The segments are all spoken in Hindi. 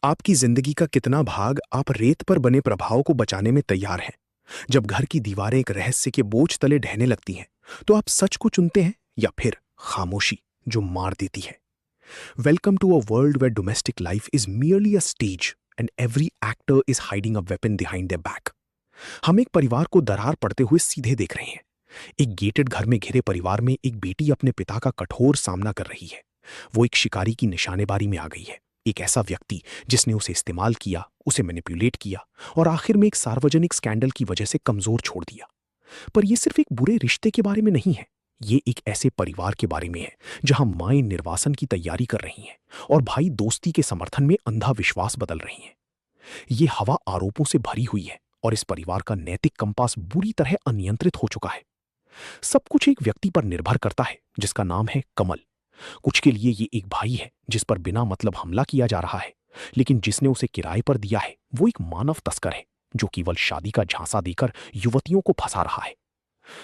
आपकी जिंदगी का कितना भाग आप रेत पर बने प्रभाव को बचाने में तैयार हैं? जब घर की दीवारें एक रहस्य के बोझ तले ढहने लगती हैं, तो आप सच को चुनते हैं या फिर खामोशी जो मार देती है? Welcome to a world where domestic life is merely a stage and every actor is hiding a weapon behind their back. हम एक परिवार को दरार पड़ते हुए सीधे देख रहे हैं। एक गेटेड घर में घिरे परिवार में एक बेटी अपने पिता का कठोर सामना कर रही है। वो एक शिकारी की निशानेबारी में आ गई है। एक ऐसा व्यक्ति जिसने उसे इस्तेमाल किया, उसे मैनिपुलेट किया और आखिर में एक सार्वजनिक स्कैंडल की वजह से कमजोर छोड़ दिया। पर यह सिर्फ एक बुरे रिश्ते के बारे में नहीं है। ये एक ऐसे परिवार के बारे में है जहां माएं निर्वासन की तैयारी कर रही हैं और भाई दोस्ती के समर्थन में अंधा विश्वास बदल रही हैं। ये हवा आरोपों से भरी हुई है और इस परिवार का नैतिक कंपास बुरी तरह अनियंत्रित हो चुका है। सब कुछ एक व्यक्ति पर निर्भर करता है जिसका नाम है कमल। कुछ के लिए ये एक भाई है जिस पर बिना मतलब हमला किया जा रहा है, लेकिन जिसने उसे किराए पर दिया है वो एक मानव तस्कर है जो केवल शादी का झांसा देकर युवतियों को फंसा रहा है।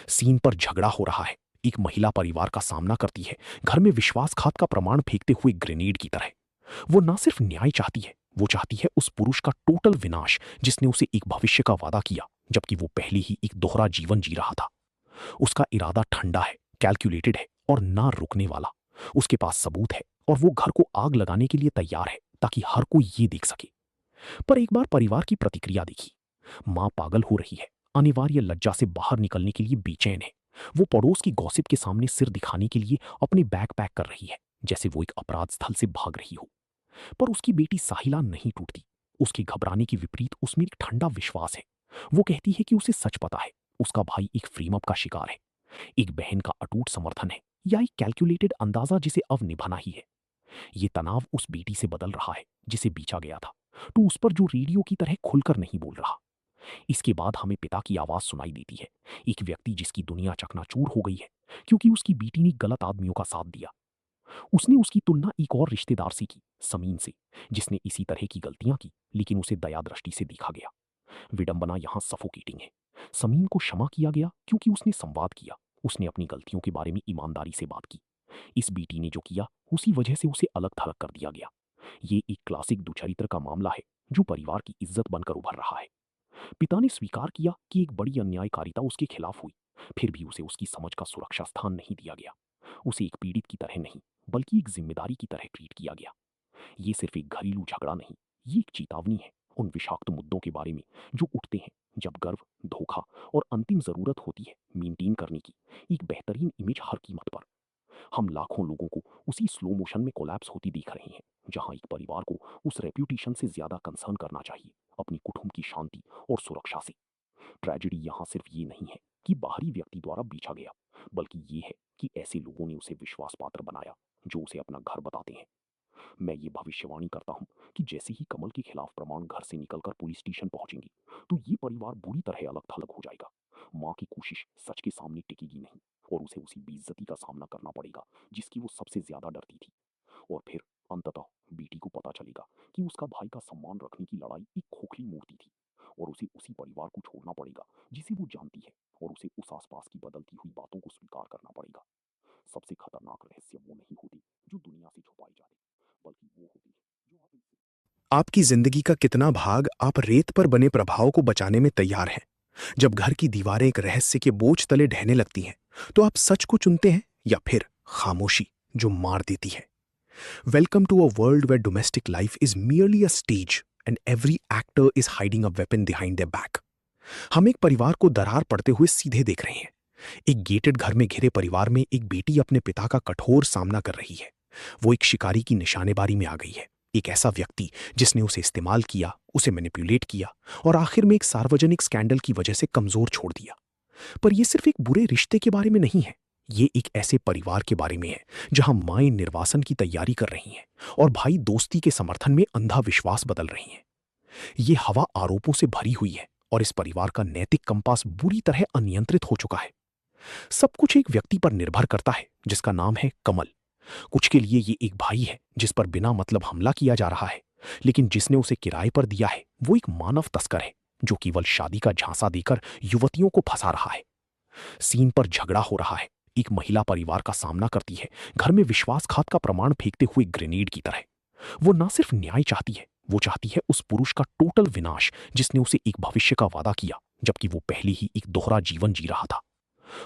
सीन पर झगड़ा हो रहा है। एक महिला परिवार का सामना करती है, घर में विश्वासघात का प्रमाण फेंकते हुए ग्रेनेड की तरह। वो ना सिर्फ न्याय चाहती है, वो चाहती है उस पुरुष का टोटल विनाश जिसने उसे एक भविष्य का वादा किया जबकि वो पहले ही एक दोहरा जीवन जी रहा था। उसका इरादा ठंडा है, कैलकुलेटेड है और ना रुकने वाला। उसके पास सबूत है और वो घर को आग लगाने के लिए तैयार है ताकि हर कोई ये देख सके। पर एक बार परिवार की प्रतिक्रिया देखी। मां पागल हो रही है, अनिवार्य लज्जा से बाहर निकलने के लिए बेचैन है। वो पड़ोस की गॉसिप के सामने सिर दिखाने के लिए अपने बैग पैक कर रही है, जैसे वो एक अपराध स्थल से भाग रही हो। पर उसकी बेटी साहिला नहीं टूटती। उसके घबराने के विपरीत उसमें एक ठंडा विश्वास है। वो कहती है कि उसे सच पता है, उसका भाई एक फ्रेम अप का शिकार है, एक बहन का अटूट समर्थन है, या एक कैलकुलेटेड अंदाजा जिसे अब निभाना ही है। ये तनाव उस बेटी से बदल रहा है जिसे बीचा गया था, तो उस पर जो रेडियो की तरह खुलकर नहीं बोल रहा। इसके बाद हमें पिता की आवाज सुनाई देती है, एक व्यक्ति जिसकी दुनिया चकनाचूर हो गई है क्योंकि उसकी बेटी ने गलत आदमियों का साथ दिया। उसने उसकी तुलना एक और रिश्तेदार से की, समीन से, जिसने इसी तरह की गलतियां की लेकिन उसे दया दृष्टि से देखा गया। विडंबना यहां सफोकेटिंग है। समीन को क्षमा किया गया क्योंकि उसने संवाद किया, उसने अपनी गलतियों के बारे में ईमानदारी से बात की। इस बेटी ने जो किया उसी वजह से उसे अलग थलग कर दिया गया। ये एक क्लासिक दुचरित्र का मामला है जो परिवार की इज्जत बनकर उभर रहा है। पिता ने स्वीकार किया कि एक बड़ी अन्यायकारिता उसके खिलाफ हुई, फिर भी उसे उसकी समझ का सुरक्षा स्थान नहीं दिया गया। उसे एक पीड़ित की तरह नहीं, बल्कि एक जिम्मेदारी की तरह ट्रीट किया गया। ये सिर्फ एक घरेलू झगड़ा नहीं, ये एक चेतावनी है उन विषाक्त मुद्दों के बारे में जो उठते हैं जब गर्व, धोखा और अंतिम जरूरत होती है मेंटेन करने की एक बेहतरीन इमेज हर कीमत पर। हम लाखों लोगों को उसी स्लो मोशन में कोलैप्स होती देख रहे हैं जहां एक परिवार को उस रेप्यूटेशन से ज्यादा कंसर्न करना चाहिए अपनी कुटुंब की शांति और सुरक्षा से। ट्रेजेडी यहां सिर्फ ये नहीं है कि बाहरी व्यक्ति द्वारा बीछा गया, बल्कि ये है कि ऐसे लोगों ने उसे विश्वास पात्र बनाया जो उसे अपना घर बताते हैं। मैं ये भविष्यवाणी करता हूँ कि जैसे ही कमल के खिलाफ प्रमाण घर से निकलकर पुलिस स्टेशन पहुंचेंगे, तो ये परिवार बुरी तरह अलग थलग हो जाएगा। माँ की कोशिश सच के सामने टिकेगी नहीं और उसे उसी बेइज्जती का सामना करना पड़ेगा जिसकी वो सबसे ज्यादा डरती थी। और फिर अंततः बेटी को पता चलेगा कि उसका भाई का सम्मान रखने की लड़ाई एक खोखली मूर्ति थी और उसे उसी परिवार को छोड़ना पड़ेगा जिसे वो जानती है, और उसे उस आसपास की बदलती हुई बातों को स्वीकार करना पड़ेगा। सबसे खतरनाक रहस्य वो नहीं होती जो दुनिया से छुपाई जाती, बल्कि वो होती है जो आप इनसे। आपकी जिंदगी का कितना भाग आप रेत पर बने प्रभाव को बचाने में तैयार हैं? जब घर की दीवारें एक रहस्य के बोझ तले ढहने लगती हैं, तो आप सच को चुनते हैं या फिर खामोशी जो मार देती है? Welcome to a world where domestic life is merely a stage and every actor is hiding a weapon behind their back. हम एक परिवार को दरार पड़ते हुए सीधे देख रहे हैं। एक गेटेड घर में घिरे परिवार में एक बेटी अपने पिता का कठोर सामना कर रही है। वो एक शिकारी की निशानेबारी में आ गई है। एक ऐसा व्यक्ति जिसने उसे इस्तेमाल किया, उसे मैनिपुलेट किया और आखिर में एक सार्वजनिक स्कैंडल की वजह से कमजोर छोड़ दिया। पर यह सिर्फ एक बुरे रिश्ते के बारे में नहीं है। ये एक ऐसे परिवार के बारे में है जहां माएं निर्वासन की तैयारी कर रही हैं और भाई दोस्ती के समर्थन में अंधा विश्वास बदल रही हैं। ये हवा आरोपों से भरी हुई है और इस परिवार का नैतिक कंपास बुरी तरह अनियंत्रित हो चुका है। सब कुछ एक व्यक्ति पर निर्भर करता है जिसका नाम है कमल। कुछ के लिए ये एक भाई है जिस पर बिना मतलब हमला किया जा रहा है, लेकिन जिसने उसे किराए पर दिया है वो एक मानव तस्कर है जो केवल शादी का झांसा देकर युवतियों को फंसा रहा है। सीन पर झगड़ा हो रहा है। एक महिला परिवार का सामना करती है, घर में विश्वासघात का प्रमाण फेंकते हुए ग्रेनेड की तरह। वो ना सिर्फ न्याय चाहती है, वो चाहती है उस पुरुष का टोटल विनाश जिसने उसे एक भविष्य का वादा किया जबकि वो पहले ही एक दोहरा जीवन जी रहा था।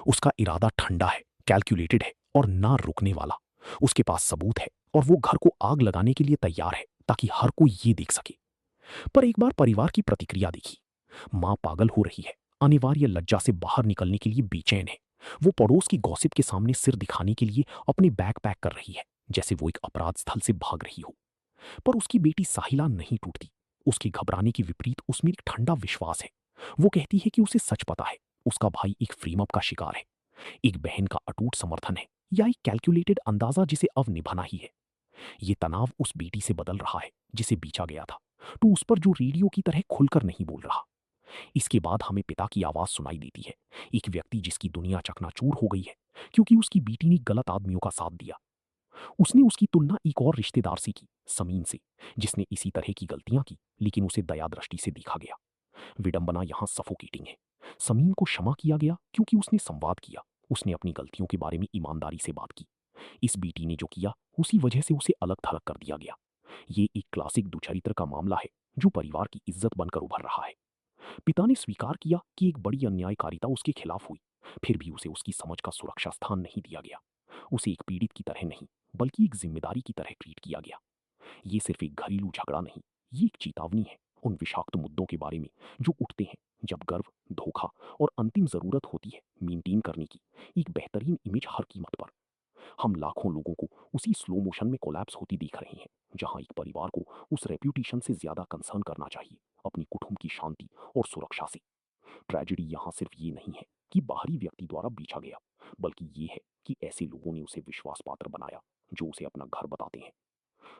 उसका इरादा ठंडा है, कैलकुलेटेड है और ना रुकने वाला। उसके पास सबूत है और वो घर को आग लगाने के लिए तैयार है ताकि हर कोई ये देख सके। पर एक बार परिवार की प्रतिक्रिया देखी। माँ पागल हो रही है, अनिवार्य लज्जा से बाहर निकलने के लिए बेचैन है। वो पड़ोस की गॉसिप के सामने सिर दिखाने के लिए अपने बैग पैक कर रही है, जैसे वो एक अपराध स्थल से भाग रही हो। पर उसकी बेटी साहिला नहीं टूटती। उसके घबराने के विपरीत उसमें एक ठंडा विश्वास है। वो कहती है कि उसे सच पता है, उसका भाई एक फ्रेम अप का शिकार है, एक बहन का अटूट समर्थन है या एक कैलकुलेटेड अंदाजा जिसे अब निभाना ही है। ये तनाव उस बेटी से बदल रहा है जिसे बीचा गया था, तो उस पर जो रेडियो की तरह खुलकर नहीं बोल रहा। इसके बाद हमें पिता की आवाज सुनाई देती है, एक व्यक्ति जिसकी दुनिया चकनाचूर हो गई है क्योंकि उसकी बेटी ने गलत आदमियों का साथ दिया। उसने उसकी तुलना एक और रिश्तेदार से की, समीन से, जिसने इसी तरह की गलतियां की लेकिन उसे दया दृष्टि से देखा गया। विडंबना यहां सफोकेटिंग है। समीन को क्षमा किया गया क्योंकि उसने संवाद किया, उसने अपनी गलतियों के बारे में ईमानदारी से बात की। इस बेटी ने जो किया उसी वजह से उसे अलग थलग कर दिया गया। ये एक क्लासिक दुचरित्र का मामला है जो परिवार की इज्जत बनकर उभर रहा है। पिता ने स्वीकार किया कि एक बड़ी अन्यायकारिता उसके खिलाफ हुई, फिर भी उसे उसकी समझ का सुरक्षा स्थान नहीं दिया गया। उसे एक पीड़ित की तरह नहीं बल्कि एक जिम्मेदारी की तरह ट्रीट किया गया। ये सिर्फ एक घरेलू झगड़ा नहीं, ये एक चेतावनी है उन विषाक्त मुद्दों के बारे में जो उठते हैं जब गर्व, धोखा और अंतिम जरूरत होती है मेंटेन करने की एक बेहतरीन इमेज हर कीमत पर। हम लाखों लोगों को उसी स्लो मोशन में कोलैप्स होती देख रहे हैं जहां एक परिवार को उस रेप्यूटेशन से ज्यादा कंसर्न करना चाहिए अपनी कुटुंब की शांति और सुरक्षा से। ट्रेजेडी यहां सिर्फ ये नहीं है कि बाहरी व्यक्ति द्वारा बीछा गया, बल्कि ये है कि ऐसे लोगों ने उसे विश्वास पात्र बनाया जो उसे अपना घर बताते हैं।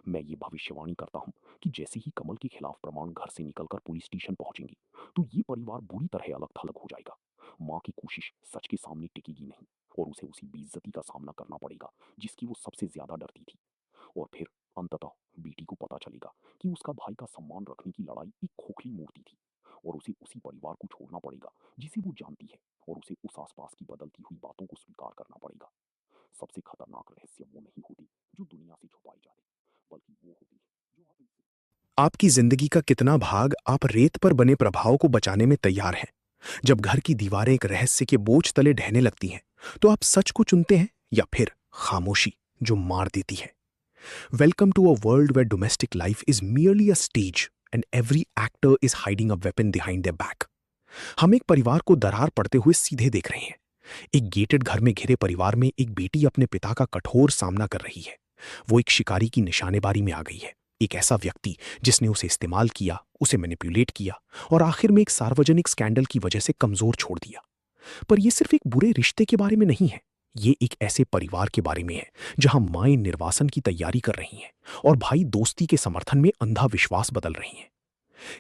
मैं ये भविष्यवाणी करता हूँ कि जैसे ही कमल के खिलाफ प्रमाण घर से निकलकर पुलिस स्टेशन पहुंचेंगे तो ये परिवार बुरी तरह अलग थलग हो जाएगा। माँ की कोशिश सच के सामने टिकेगी नहीं और उसे उसी बेइज्जती का सामना करना पड़ेगा जिसकी वो सबसे ज्यादा डरती थी। और फिर अंततः बेटी को पता चलेगा कि उसका भाई का सम्मान रखने की लड़ाई एक खोखली मूर्ति थी और उसे उसी परिवार को छोड़ना पड़ेगा जिसे वो जानती है और उसे उस आसपास की बदलती हुई बातों को स्वीकार करना पड़ेगा। सबसे खतरनाक रहस्य वो नहीं होती जो दुनिया से छुपाई जाती, बल्कि वो होती है जो आप आपकी जिंदगी का कितना भाग आप रेत पर बने प्रभाव को बचाने में तैयार हैं? जब घर की दीवारें एक रहस्य के बोझ तले ढहने लगती हैं, तो आप सच को चुनते हैं या फिर खामोशी जो मार देती है? Welcome to a world where domestic life is merely a stage and every actor is hiding a weapon behind their back. हम एक परिवार को दरार पड़ते हुए सीधे देख रहे हैं। एक गेटेड घर में घिरे परिवार में एक बेटी अपने पिता का कठोर सामना कर रही है। वो एक शिकारी की निशानेबारी में आ गई है, एक ऐसा व्यक्ति जिसने उसे इस्तेमाल किया, उसे मैनिपुलेट किया और आखिर में एक सार्वजनिक स्कैंडल की वजह से कमजोर छोड़ दिया। पर यह सिर्फ एक बुरे रिश्ते के बारे में नहीं है, ये एक ऐसे परिवार के बारे में है जहां माएं निर्वासन की तैयारी कर रही हैं और भाई दोस्ती के समर्थन में अंधा विश्वास बदल रही हैं।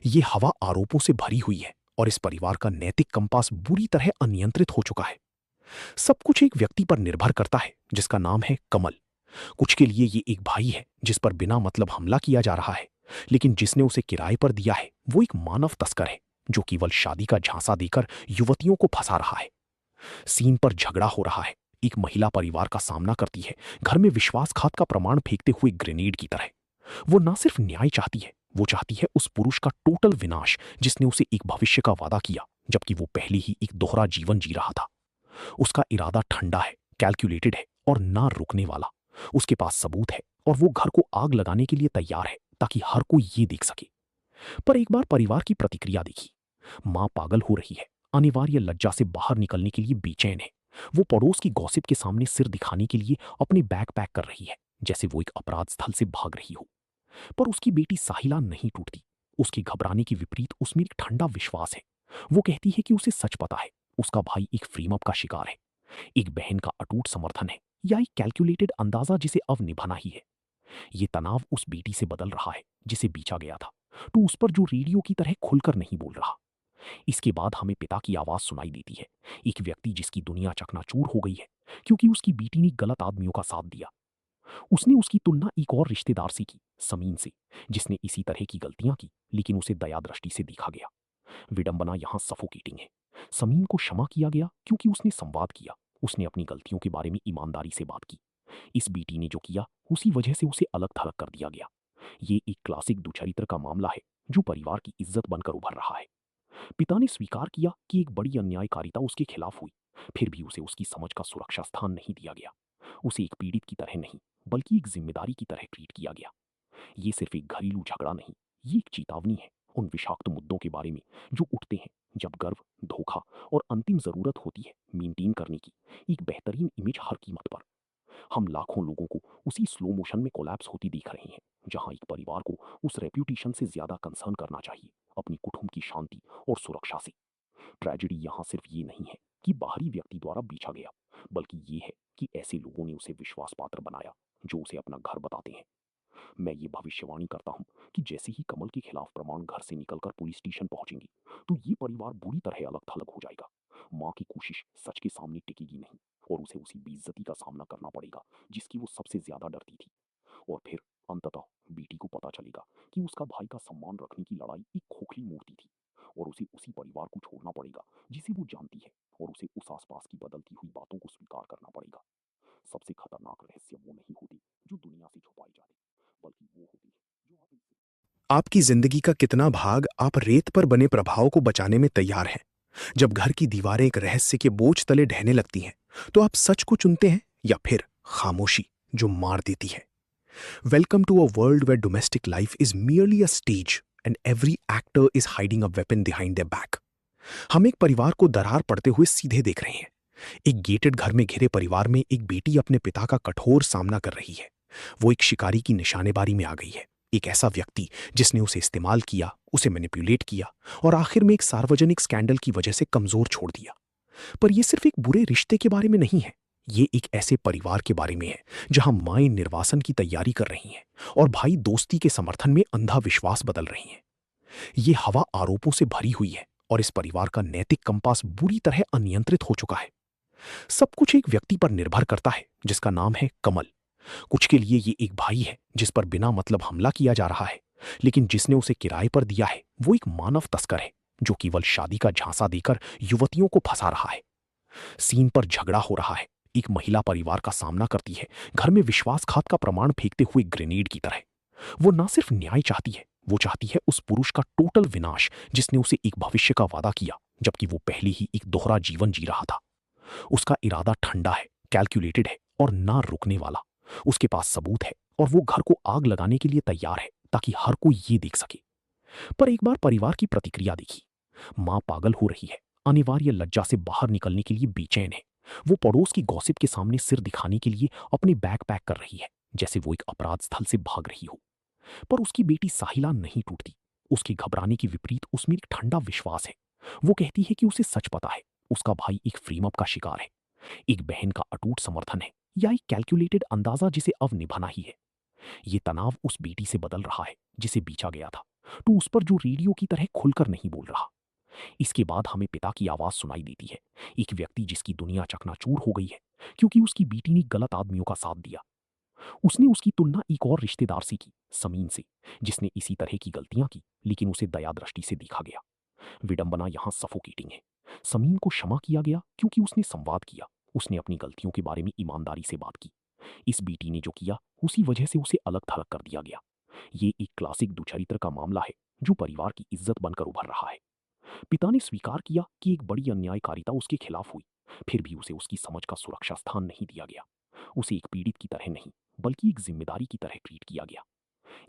ये हवा आरोपों से भरी हुई है और इस परिवार का नैतिक कंपास बुरी तरह अनियंत्रित हो चुका है। सब कुछ एक व्यक्ति पर निर्भर करता है जिसका नाम है कमल। कुछ के लिए ये एक भाई है जिस पर बिना मतलब हमला किया जा रहा है, लेकिन जिसने उसे किराए पर दिया है वो एक मानव तस्कर है जो केवल शादी का झांसा देकर युवतियों को फंसा रहा है। सीन पर झगड़ा हो रहा है। एक महिला परिवार का सामना करती है, घर में विश्वासघात का प्रमाण फेंकते हुए ग्रेनेड की तरह। वो ना सिर्फ न्याय चाहती है, वो चाहती है उस पुरुष का टोटल विनाश जिसने उसे एक भविष्य का वादा किया जबकि वो पहले ही एक दोहरा जीवन जी रहा था। उसका इरादा ठंडा है, कैलकुलेटेड है और ना रुकने वाला। उसके पास सबूत है और वो घर को आग लगाने के लिए तैयार है ताकि हर कोई ये देख सके। पर एक बार परिवार की प्रतिक्रिया देखी। माँ पागल हो रही है, अनिवार्य लज्जा से बाहर निकलने के लिए बेचैन है। वो पड़ोस की गॉसिप के सामने सिर दिखाने के लिए अपने बैग पैक कर रही है, जैसे वो एक अपराध स्थल से भाग रही हो। पर उसकी बेटी साहिला नहीं टूटती। उसके घबराने के विपरीत उसमें एक ठंडा विश्वास है। वो कहती है कि उसे सच पता है, उसका भाई एक फ्रेम अप का शिकार है, एक बहन का अटूट समर्थन है या एक कैलकुलेटेड अंदाजा जिसे अब निभाना ही है। ये तनाव उस बेटी से बदल रहा है जिसे बीचा गया था, तो उस पर जो रेडियो की तरह खुलकर नहीं बोल रहा। इसके बाद हमें पिता की आवाज सुनाई देती है, एक व्यक्ति जिसकी दुनिया चकनाचूर हो गई है क्योंकि उसकी बेटी ने गलत आदमियों का साथ दिया। उसने उसकी तुलना एक और रिश्तेदार से की, समीन से, जिसने इसी तरह की गलतियां की लेकिन उसे दया दृष्टि से देखा गया। विडंबना यहां सफोकेटिंग है। समीन को क्षमा किया गया क्योंकि उसने संवाद किया, उसने अपनी गलतियों के बारे में ईमानदारी से बात की। इस बेटी ने जो किया उसी वजह से उसे अलग थलग कर दिया गया। ये एक क्लासिक दुचरित्र का मामला है जो परिवार की इज्जत बनकर उभर रहा है। पिता ने स्वीकार किया कि एक बड़ी अन्यायकारिता उसके खिलाफ हुई, फिर भी उसे उसकी समझ का सुरक्षा स्थान नहीं दिया गया। उसे एक पीड़ित की तरह नहीं, बल्कि एक जिम्मेदारी की तरह ट्रीट किया गया। ये सिर्फ एक घरेलू झगड़ा नहीं, ये एक चेतावनी है उन विषाक्त मुद्दों के बारे में जो उठते हैं जब गर्व, धोखा और अंतिम जरूरत होती है मेंटेन करने की एक बेहतरीन इमेज हर कीमत पर। हम लाखों लोगों को उसी स्लो मोशन में कोलैप्स होती देख रहे हैं, जहां एक परिवार को उस रेप्यूटेशन से ज्यादा कंसर्न करना चाहिए अपनी कुटुंब की शांति और सुरक्षा से। ट्रेजेडी यहां सिर्फ ये नहीं है कि बाहरी व्यक्ति द्वारा बीछा गया, बल्कि ये है कि ऐसे लोगों ने उसे विश्वास पात्र बनाया जो उसे अपना घर बताते हैं। मैं ये भविष्यवाणी करता हूं कि जैसे ही कमल के खिलाफ प्रमाण घर से निकलकर पुलिस स्टेशन पहुंचेंगे, तो ये परिवार बुरी तरह अलग थलग हो जाएगा। माँ की कोशिश सच के सामने टिकेगी नहीं, और उसे उसी बेइज्जती का सामना करना पड़ेगा जिसकी वो सबसे ज्यादा डरती थी। और फिर अंततः बेटी को पता चलेगा कि उसका भाई का सम्मान रखने की लड़ाई एक खोखली मूर्ति थी, और उसे उसी परिवार को छोड़ना पड़ेगा जिसे वो जानती है, और उसे उस आसपास की बदलती हुई बातों को स्वीकार करना पड़ेगा। सबसे खतरनाक रहस्य वो नहीं होती जो दुनिया से छुपाई जाती, बल्कि वो होती है जो आप आपकी जिंदगी का कितना भाग आप रेत पर बने प्रभाव को बचाने में तैयार हैं? जब घर की दीवारें एक रहस्य के बोझ तले ढहने लगती हैं, तो आप सच को चुनते हैं या फिर खामोशी जो मार देती है? Welcome to a world where domestic life is merely a stage and every actor is hiding a weapon behind their back. हम एक परिवार को दरार पड़ते हुए सीधे देख रहे हैं। एक गेटेड घर में घिरे परिवार में एक बेटी अपने पिता का कठोर सामना कर रही है। वो एक शिकारी की निशानेबारी में आ गई है। एक ऐसा व्यक्ति जिसने उसे इस्तेमाल किया, उसे मैनिपुलेट किया और आखिर में एक सार्वजनिक स्कैंडल की वजह से कमजोर छोड़ दिया। पर यह सिर्फ एक बुरे रिश्ते के बारे में नहीं है। ये एक ऐसे परिवार के बारे में है जहां माएं निर्वासन की तैयारी कर रही हैं और भाई दोस्ती के समर्थन में अंधा विश्वास बदल रही हैं। ये हवा आरोपों से भरी हुई है और इस परिवार का नैतिक कंपास बुरी तरह अनियंत्रित हो चुका है। सब कुछ एक व्यक्ति पर निर्भर करता है जिसका नाम है कमल। कुछ के लिए ये एक भाई है जिस पर बिना मतलब हमला किया जा रहा है, लेकिन जिसने उसे किराए पर दिया है वो एक मानव तस्कर है जो केवल शादी का झांसा देकर युवतियों को फंसा रहा है। सीन पर झगड़ा हो रहा है। एक महिला परिवार का सामना करती है, घर में विश्वासघात का प्रमाण फेंकते हुए ग्रेनेड की तरह। वो ना सिर्फ न्याय चाहती है, वो चाहती है उस पुरुष का टोटल विनाश जिसने उसे एक भविष्य का वादा किया जबकि वो पहले ही एक दोहरा जीवन जी रहा था। उसका इरादा ठंडा है, कैलकुलेटेड है और ना रुकने वाला। उसके पास सबूत है और वो घर को आग लगाने के लिए तैयार है ताकि हर कोई ये देख सके। पर एक बार परिवार की प्रतिक्रिया देखी। मां पागल हो रही है, अनिवार्य लज्जा से बाहर निकलने के लिए बेचैन है। वो पड़ोस की गॉसिप के सामने सिर दिखाने के लिए अपने बैग पैक कर रही है, जैसे वो एक अपराध स्थल से भाग रही हो। पर उसकी बेटी साहिला नहीं टूटती। उसके घबराने के विपरीत उसमें एक ठंडा विश्वास है। वो कहती है कि उसे सच पता है, उसका भाई एक फ्रेम अप का शिकार है, एक बहन का अटूट समर्थन है, या एक कैलकुलेटेड अंदाजा जिसे अब निभाना ही है। ये तनाव उस बेटी से बदल रहा है जिसे बीचा गया था, तो उस पर जो रेडियो की तरह खुलकर नहीं बोल रहा। इसके बाद हमें पिता की आवाज सुनाई देती है, एक व्यक्ति जिसकी दुनिया चकनाचूर हो गई है क्योंकि उसकी बेटी ने गलत आदमियों का साथ दिया। उसने उसकी तुलना एक और रिश्तेदार से की, समीन से, जिसने इसी तरह की गलतियां की लेकिन उसे दया दृष्टि से देखा गया। विडंबना यहां सफोकेटिंग है। समीन को क्षमा किया गया क्योंकि उसने संवाद किया, उसने अपनी गलतियों के बारे में ईमानदारी से बात की। इस बेटी ने जो किया उसी वजह से उसे अलग थलग कर दिया गया। ये एक क्लासिक दुचरित्र का मामला है जो परिवार की इज्जत बनकर उभर रहा है। पिता ने स्वीकार किया कि एक बड़ी अन्यायकारिता उसके खिलाफ हुई, फिर भी उसे उसकी समझ का सुरक्षा स्थान नहीं दिया गया। उसे एक पीड़ित की तरह नहीं, बल्कि एक जिम्मेदारी की तरह ट्रीट किया गया।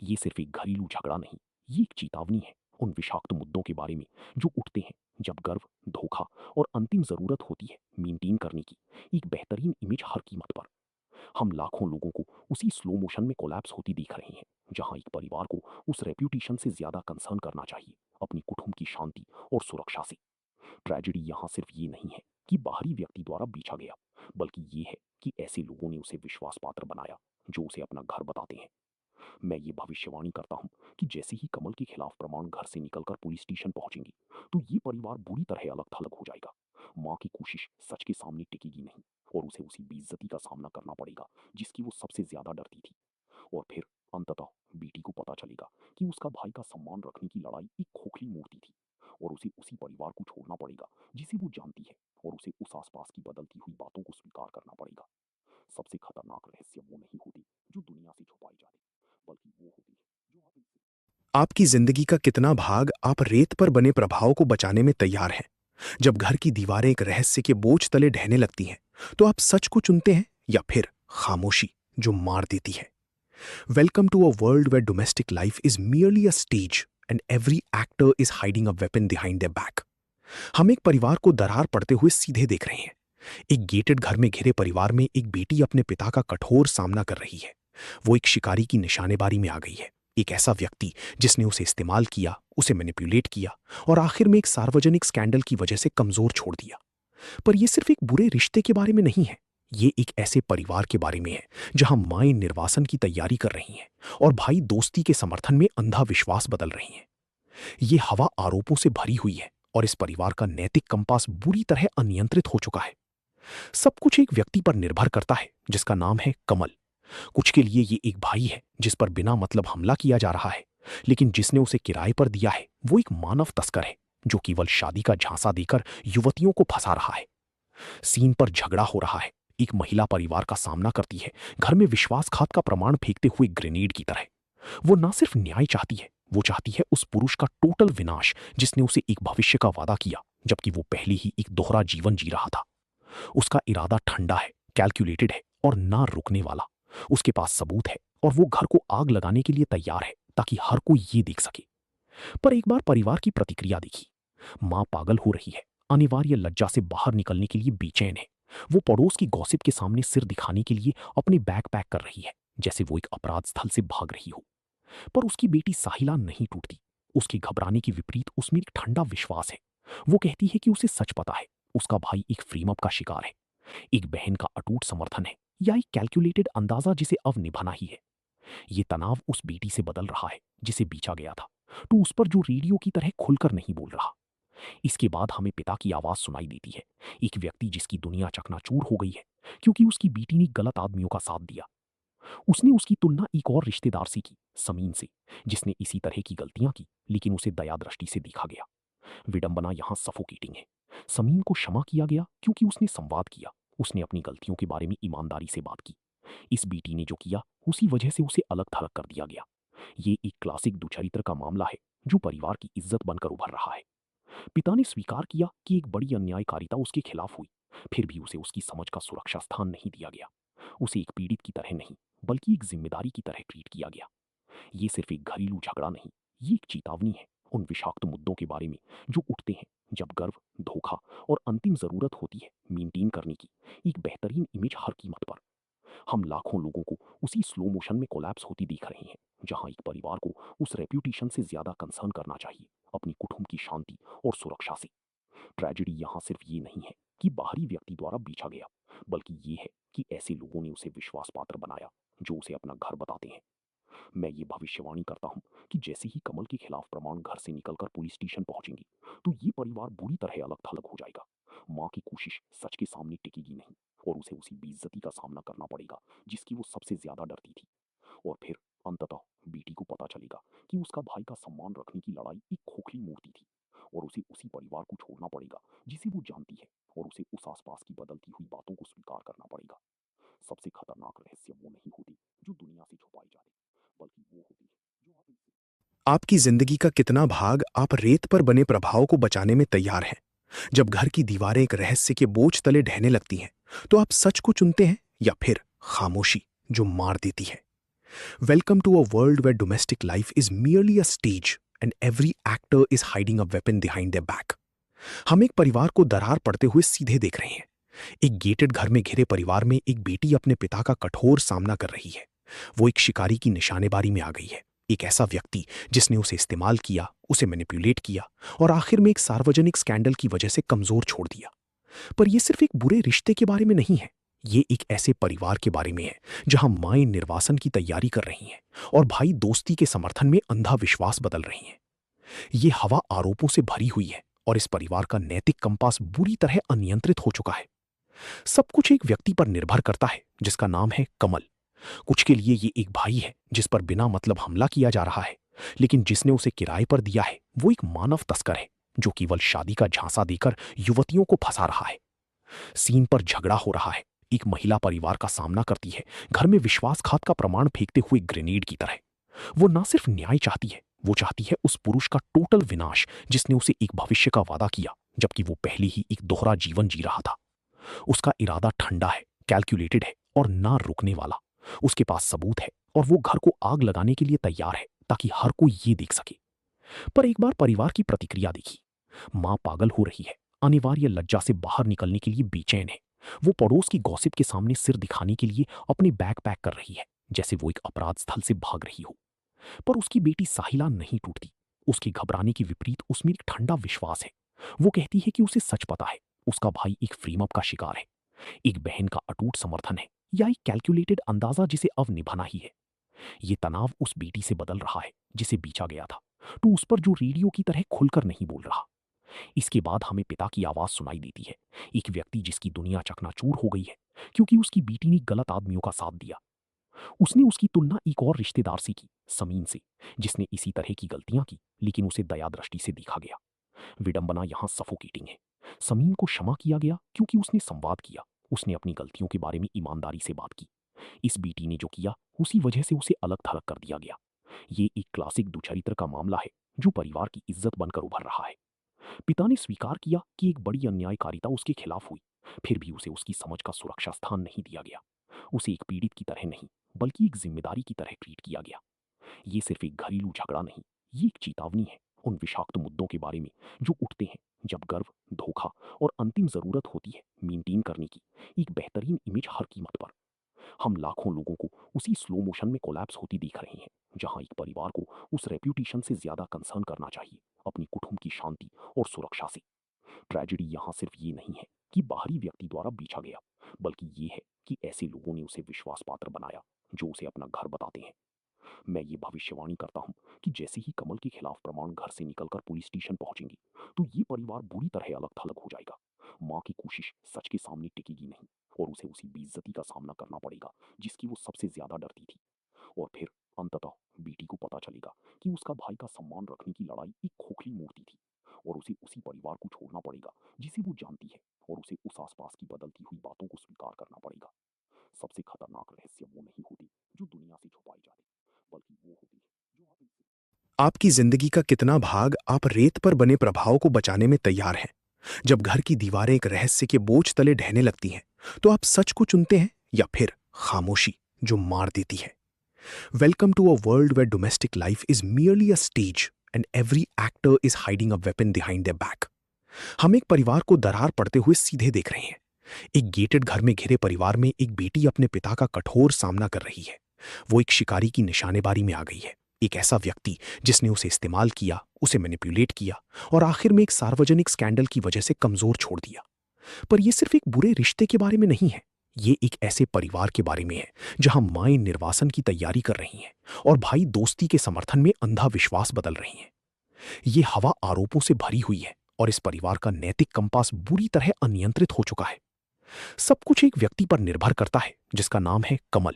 ये सिर्फ एक घरेलू झगड़ा नहीं, ये एक चेतावनी है उन विषाक्त मुद्दों के बारे में जो उठते हैं जब गर्व, धोखा और अंतिम जरूरत होती है मेंटेन करने की एक बेहतरीन इमेज हर कीमत पर। हम लाखों लोगों को उसी स्लो मोशन में कोलैप्स होती देख रहे हैं, जहां एक परिवार को उस रेप्यूटेशन से ज्यादा कंसर्न करना चाहिए अपनी कुटुंब की शांति और सुरक्षा से। ट्रेजेडी यहां सिर्फ ये नहीं है कि बाहरी व्यक्ति द्वारा बीछा गया, बल्कि ये है कि ऐसे लोगों ने उसे विश्वास पात्र बनाया जो उसे अपना घर बताते हैं। मैं ये भविष्यवाणी करता हूं कि जैसे ही कमल के खिलाफ प्रमाण घर से निकलकर पुलिस स्टेशन पहुंचेंगे, तो ये परिवार बुरी तरह अलग थलग हो जाएगा। माँ की कोशिश सच के सामने टिकेगी नहीं, और उसे उसी बेइज्जती का सामना करना पड़ेगा जिसकी वो सबसे ज्यादा डरती थी। और फिर अंततः बेटी को पता चलेगा कि उसका भाई का सम्मान रखने की लड़ाई एक खोखली मूर्ति थी, और उसे उसी परिवार को छोड़ना पड़ेगा जिसे वो जानती है, और उसे उस आसपास की बदलती हुई बातों को स्वीकार करना पड़ेगा। सबसे खतरनाक रहस्य वो नहीं होती जो दुनिया से छुपाई जाती, बल्कि वो होती है आपकी जिंदगी का कितना भाग आप रेत पर बने प्रभाव को बचाने में तैयार हैं? जब घर की दीवारें एक रहस्य के बोझ तले ढहने लगती हैं, तो आप सच को चुनते हैं या फिर खामोशी जो मार देती है? Welcome to a world where domestic life is merely a stage and every actor is hiding a weapon behind their back. हम एक परिवार को दरार पड़ते हुए सीधे देख रहे हैं। एक गेटेड घर में घिरे परिवार में एक बेटी अपने पिता का कठोर सामना कर रही है। वो एक शिकारी की निशानेबारी में आ गई है। एक ऐसा व्यक्ति जिसने उसे इस्तेमाल किया, उसे मैनिपुलेट किया और आखिर में एक सार्वजनिक स्कैंडल की वजह से कमजोर छोड़ दिया। पर यह सिर्फ एक बुरे रिश्ते के बारे में नहीं है। ये एक ऐसे परिवार के बारे में है जहां माएं निर्वासन की तैयारी कर रही हैं और भाई दोस्ती के समर्थन में अंधा विश्वास बदल रही हैं। ये हवा आरोपों से भरी हुई है और इस परिवार का नैतिक कंपास बुरी तरह अनियंत्रित हो चुका है। सब कुछ एक व्यक्ति पर निर्भर करता है जिसका नाम है कमल। कुछ के लिए ये एक भाई है जिस पर बिना मतलब हमला किया जा रहा है, लेकिन जिसने उसे किराए पर दिया है वो एक मानव तस्कर है जो केवल शादी का झांसा देकर युवतियों को फंसा रहा है। सीन पर झगड़ा हो रहा है। एक महिला परिवार का सामना करती है, घर में विश्वासघात का प्रमाण फेंकते हुए ग्रेनेड की तरह। वो ना सिर्फ न्याय चाहती है, वो चाहती है उस पुरुष का टोटल विनाश जिसने उसे एक भविष्य का वादा किया जबकि वो पहले ही एक दोहरा जीवन जी रहा था। उसका इरादा ठंडा है, कैलकुलेटेड है और ना रुकने वाला। उसके पास सबूत है और वो घर को आग लगाने के लिए तैयार है ताकि हर कोई ये देख सके। पर एक बार परिवार की प्रतिक्रिया देखी। मां पागल हो रही है, अनिवार्य लज्जा से बाहर निकलने के लिए बेचैन है। वो पड़ोस की गॉसिप के सामने सिर दिखाने के लिए अपने बैग पैक कर रही है, जैसे वो एक अपराध स्थल से भाग रही हो। पर उसकी बेटी साहिला नहीं टूटती। उसके घबराने के विपरीत उसमें एक ठंडा विश्वास है। वो कहती है कि उसे सच पता है, उसका भाई एक फ्रेम अप का शिकार है। एक बहन का अटूट समर्थन है या एक कैलकुलेटेड अंदाजा जिसे अब निभाना ही है। ये तनाव उस बेटी से बदल रहा है जिसे बीचा गया था, तो उस पर जो रेडियो की तरह खुलकर नहीं बोल रहा। इसके बाद हमें पिता की आवाज सुनाई देती है, एक व्यक्ति जिसकी दुनिया चकनाचूर हो गई है क्योंकि उसकी बेटी ने गलत आदमियों का साथ दिया। उसने उसकी तुलना एक और रिश्तेदार से की, समीन से, जिसने इसी तरह की गलतियां की लेकिन उसे दया दृष्टि से देखा गया। विडंबना यहां सफोकेटिंग है। समीन को क्षमा किया गया क्योंकि उसने संवाद किया, उसने अपनी गलतियों के बारे में ईमानदारी से बात की। इस बेटी ने जो किया उसी वजह से उसे अलग थलग कर दिया गया। ये एक क्लासिक दुचरित्र का मामला है जो परिवार की इज्जत बनकर उभर रहा है। पिता ने स्वीकार किया कि एक बड़ी अन्यायकारिता उसके खिलाफ हुई, फिर भी उसे उसकी समझ का सुरक्षा स्थान नहीं दिया गया। उसे एक पीड़ित की तरह नहीं, बल्कि एक जिम्मेदारी की तरह ट्रीट किया गया। ये सिर्फ एक घरेलू झगड़ा नहीं, ये एक चेतावनी है उन विषाक्त मुद्दों के बारे में जो उठते हैं जब गर्व, धोखा और अंतिम जरूरत होती है मेंटेन करने की एक बेहतरीन इमेज हर कीमत पर। हम लाखों लोगों को उसी स्लो मोशन में कोलैप्स होती देख रहे हैं जहां एक परिवार को उस रेप्यूटेशन से ज्यादा कंसर्न करना चाहिए अपनी कुटुंब की शांति और सुरक्षा से। ट्रेजेडी यहां सिर्फ ये नहीं है कि बाहरी व्यक्ति द्वारा बीछा गया, बल्कि ये है कि ऐसे लोगों ने उसे विश्वास पात्र बनाया जो उसे अपना घर बताते हैं। मैं ये भविष्यवाणी करता हूँ कि जैसे ही कमल के खिलाफ प्रमाण घर से निकलकर पुलिस स्टेशन पहुंचेंगे, तो ये परिवार बुरी तरह अलग थलग हो जाएगा। माँ की कोशिश सच के सामने टिकेगी नहीं और उसे उसी बेइज्जती का सामना करना पड़ेगा जिसकी वो सबसे ज्यादा डरती थी। और फिर अंततः बेटी को पता चलेगा कि उसका भाई का सम्मान रखने की लड़ाई एक खोखली मूर्ति थी और उसे उसी परिवार को छोड़ना पड़ेगा जिसे वो जानती है, और उसे उस आसपास की बदलती हुई बातों को स्वीकार करना पड़ेगा। सबसे खतरनाक रहस्य वो नहीं होती जो दुनिया से छुपाई जाती, बल्कि वो होती है जो आप इनसे। आपकी जिंदगी का कितना भाग आप रेत पर बने प्रभाव को बचाने में तैयार हैं? जब घर की दीवारें एक रहस्य के बोझ तले ढहने लगती हैं, तो आप सच को चुनते हैं या फिर खामोशी जो मार देती है? Welcome to a world where domestic life is merely a stage and every actor is hiding a weapon behind their back. हम एक परिवार को दरार पड़ते हुए सीधे देख रहे हैं। एक गेटेड घर में घिरे परिवार में एक बेटी अपने पिता का कठोर सामना कर रही है। वो एक शिकारी की निशानेबारी में आ गई है। एक ऐसा व्यक्ति जिसने उसे इस्तेमाल किया, उसे मैनिपुलेट किया और आखिर में एक सार्वजनिक स्कैंडल की वजह से कमजोर छोड़ दिया। पर यह सिर्फ एक बुरे रिश्ते के बारे में नहीं है। ये एक ऐसे परिवार के बारे में है जहां माएं निर्वासन की तैयारी कर रही हैं और भाई दोस्ती के समर्थन में अंधा विश्वास बदल रही हैं। ये हवा आरोपों से भरी हुई है और इस परिवार का नैतिक कंपास बुरी तरह अनियंत्रित हो चुका है। सब कुछ एक व्यक्ति पर निर्भर करता है जिसका नाम है कमल। कुछ के लिए ये एक भाई है जिस पर बिना मतलब हमला किया जा रहा है, लेकिन जिसने उसे किराए पर दिया है वो एक मानव तस्कर है जो केवल शादी का झांसा देकर युवतियों को फंसा रहा है। सीन पर झगड़ा हो रहा है। एक महिला परिवार का सामना करती है, घर में विश्वासघात का प्रमाण फेंकते हुए ग्रेनेड की तरह। वो ना सिर्फ न्याय चाहती है, वो चाहती है उस पुरुष का टोटल विनाश जिसने उसे एक भविष्य का वादा किया, जबकि वो पहले ही एक दोहरा जीवन जी रहा था। उसका इरादा ठंडा है, कैलकुलेटेड है और ना रुकने वाला। उसके पास सबूत है और वो घर को आग लगाने के लिए तैयार है ताकि हर कोई ये देख सके। पर एक बार परिवार की प्रतिक्रिया देखी। माँ पागल हो रही है, अनिवार्य लज्जा से बाहर निकलने के लिए बेचैन है। वो पड़ोस की गॉसिप के सामने सिर दिखाने के लिए अपने बैग पैक कर रही है, जैसे वो एक अपराध स्थल से भाग रही हो। पर उसकी बेटी साहिला नहीं टूटती। उसके घबराने के विपरीत उसमें एक ठंडा विश्वास है। वो कहती है कि उसे सच पता है, उसका भाई एक फ्रेम अप का शिकार है, एक बहन का अटूट समर्थन है, या एक कैलकुलेटेड अंदाजा जिसे अब निभाना ही है। ये तनाव उस बेटी से बदल रहा है जिसे बीचा गया था, तो उस पर जो रेडियो की तरह खुलकर नहीं बोल रहा। इसके बाद हमें पिता की आवाज सुनाई देती है, एक व्यक्ति जिसकी दुनिया चकनाचूर हो गई है क्योंकि उसकी बेटी ने गलत आदमियों का साथ दिया। उसने उसकी तुलना एक और रिश्तेदार से की, समीन से, जिसने इसी तरह की गलतियां की लेकिन उसे दया दृष्टि से देखा गया। विडंबना यहां सफोकेटिंग है। समीन को क्षमा किया गया क्योंकि उसने संवाद किया, उसने अपनी गलतियों के बारे में ईमानदारी से बात की। इस बेटी ने जो किया उसी वजह से उसे अलग थलग कर दिया गया। ये एक क्लासिक दुचरित्र का मामला है जो परिवार की इज्जत बनकर उभर रहा है। पिता ने स्वीकार किया कि एक बड़ी अन्यायकारिता उसके खिलाफ हुई, फिर भी उसे उसकी समझ का सुरक्षा स्थान नहीं दिया गया। उसे एक पीड़ित की तरह नहीं, बल्कि एक जिम्मेदारी की तरह ट्रीट किया गया। ये सिर्फ एक घरेलू झगड़ा नहीं, ये एक चेतावनी है उन विषाक्त मुद्दों के बारे में जो उठते हैं जब गर्व, धोखा और अंतिम जरूरत होती है मेंटेन करने की एक बेहतरीन इमेज हर कीमत पर। हम लाखों लोगों को उसी स्लो मोशन में कोलैप्स होती देख रहे हैं, जहां एक परिवार को उस रेप्यूटेशन से ज्यादा कंसर्न करना चाहिए अपनी कुटुंब की शांति और सुरक्षा से। ट्रेजेडी यहां सिर्फ ये नहीं है कि बाहरी व्यक्ति द्वारा बीछा गया, बल्कि ये है कि ऐसे लोगों ने उसे विश्वास पात्र बनाया जो उसे अपना घर बताते हैं। मैं ये भविष्यवाणी करता हूँ कि जैसे ही कमल के खिलाफ प्रमाण घर से निकलकर पुलिस स्टेशन पहुंचेंगे, तो ये परिवार बुरी तरह अलग थलग हो जाएगा। माँ की कोशिश सच के सामने टिकेगी नहीं और उसे उसी बेइज्जती का सामना करना पड़ेगा जिसकी वो सबसे ज्यादा डरती थी। और फिर अंततः बेटी को पता चलेगा कि उसका भाई का सम्मान रखने की लड़ाई एक खोखली मूर्ति थी और उसे उसी परिवार को छोड़ना पड़ेगा जिसे वो जानती है, और उसे उस आसपास की बदलती हुई बातों को स्वीकार करना पड़ेगा। सबसे खतरनाक रहस्य वो नहीं होती जो दुनिया से छुपाई जाती, बल्कि वो होती है जो आप इनसे। आपकी जिंदगी का कितना भाग आप रेत पर बने प्रभाव को बचाने में तैयार हैं? जब घर की दीवारें एक रहस्य के बोझ तले ढहने लगती हैं, तो आप सच को चुनते हैं या फिर खामोशी जो मार देती है? Welcome to a world where domestic life is merely a stage and every actor is hiding a weapon behind their back. हम एक परिवार को दरार पड़ते हुए सीधे देख रहे हैं। एक गेटेड घर में घिरे परिवार में एक बेटी अपने पिता का कठोर सामना कर रही है। वो एक शिकारी की निशानेबारी में आ गई है, एक ऐसा व्यक्ति जिसने उसे इस्तेमाल किया, उसे मैनिपुलेट किया और आखिर में एक सार्वजनिक स्कैंडल की वजह से कमजोर छोड़ दिया। पर यह सिर्फ एक बुरे रिश्ते के बारे में नहीं है, ये एक ऐसे परिवार के बारे में है जहां माएं निर्वासन की तैयारी कर रही हैं और भाई दोस्ती के समर्थन में अंधा विश्वास बदल रही हैं। ये हवा आरोपों से भरी हुई है और इस परिवार का नैतिक कंपास बुरी तरह अनियंत्रित हो चुका है। सब कुछ एक व्यक्ति पर निर्भर करता है जिसका नाम है कमल।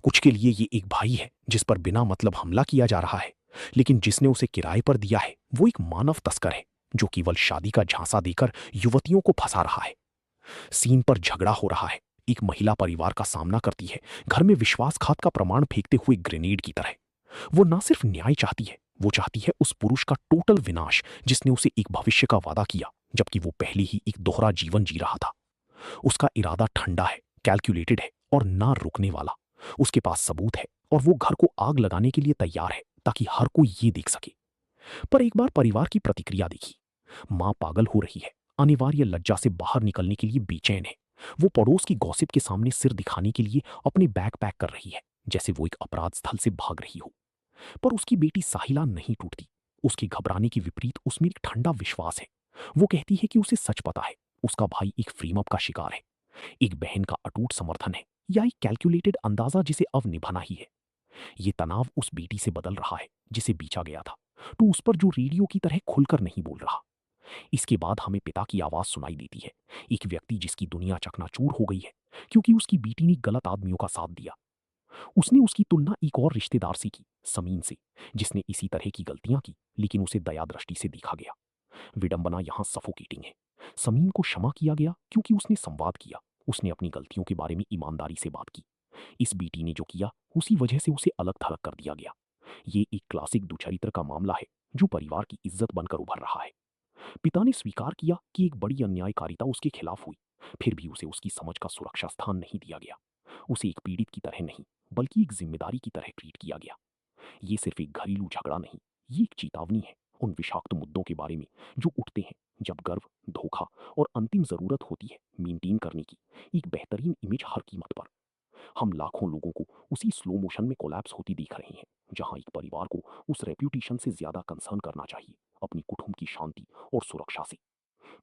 कुछ के लिए ये एक भाई है जिस पर बिना मतलब हमला किया जा रहा है, लेकिन जिसने उसे किराए पर दिया है वो एक मानव तस्कर है जो केवल शादी का झांसा देकर युवतियों को फंसा रहा है। सीन पर झगड़ा हो रहा है। एक महिला परिवार का सामना करती है, घर में विश्वासघात का प्रमाण फेंकते हुए ग्रेनेड की तरह। वो ना सिर्फ न्याय चाहती है, वो चाहती है उस पुरुष का टोटल विनाश जिसने उसे एक भविष्य का वादा किया, जबकि वो पहले ही एक दोहरा जीवन जी रहा था। उसका इरादा ठंडा है, कैलकुलेटेड है और ना रुकने वाला। उसके पास सबूत है और वो घर को आग लगाने के लिए तैयार है ताकि हर कोई ये देख सके। पर एक बार परिवार की प्रतिक्रिया देखी। माँ पागल हो रही है, अनिवार्य लज्जा से बाहर निकलने के लिए बेचैन है। वो पड़ोस की गॉसिप के सामने सिर दिखाने के लिए अपने बैग पैक कर रही है, जैसे वो एक अपराध स्थल से भाग रही हो। पर उसकी बेटी साहिला नहीं टूटती। उसके घबराने के विपरीत उसमें एक ठंडा विश्वास है। वो कहती है कि उसे सच पता है, उसका भाई एक फ्रेम अप का शिकार है, एक बहन का अटूट समर्थन है, या एक कैलकुलेटेड अंदाजा जिसे अब निभाना ही है। ये तनाव उस बेटी से बदल रहा है जिसे बीचा गया था, तो उस पर जो रेडियो की तरह खुलकर नहीं बोल रहा। इसके बाद हमें पिता की आवाज सुनाई देती है, एक व्यक्ति जिसकी दुनिया चकनाचूर हो गई है क्योंकि उसकी बेटी ने गलत आदमियों का साथ दिया। उसने उसकी तुलना एक और रिश्तेदार से की, समीन से, जिसने इसी तरह की गलतियां की लेकिन उसे दया दृष्टि से देखा गया। विडंबना यहां सफोकेटिंग है। समीन को क्षमा किया गया क्योंकि उसने संवाद किया, उसने अपनी गलतियों के बारे में ईमानदारी से बात की। इस बेटी ने जो किया उसी वजह से उसे अलग थलग कर दिया गया। ये एक क्लासिक दुचरित्र का मामला है जो परिवार की इज्जत बनकर उभर रहा है। पिता ने स्वीकार किया कि एक बड़ी अन्यायकारिता उसके खिलाफ हुई, फिर भी उसे उसकी समझ का सुरक्षा स्थान नहीं दिया गया। उसे एक पीड़ित की तरह नहीं, बल्कि एक जिम्मेदारी की तरह ट्रीट किया गया। ये सिर्फ एक घरेलू झगड़ा नहीं, ये एक चेतावनी है उन विषाक्त मुद्दों के बारे में जो उठते हैं जब गर्व, धोखा और अंतिम जरूरत होती है मेंटेन करने की एक बेहतरीन इमेज हर कीमत पर। हम लाखों लोगों को उसी स्लो मोशन में कोलैप्स होती देख रहे हैं, जहां एक परिवार को उस रेप्यूटेशन से ज्यादा कंसर्न करना चाहिए अपनी कुटुंब की शांति और सुरक्षा से।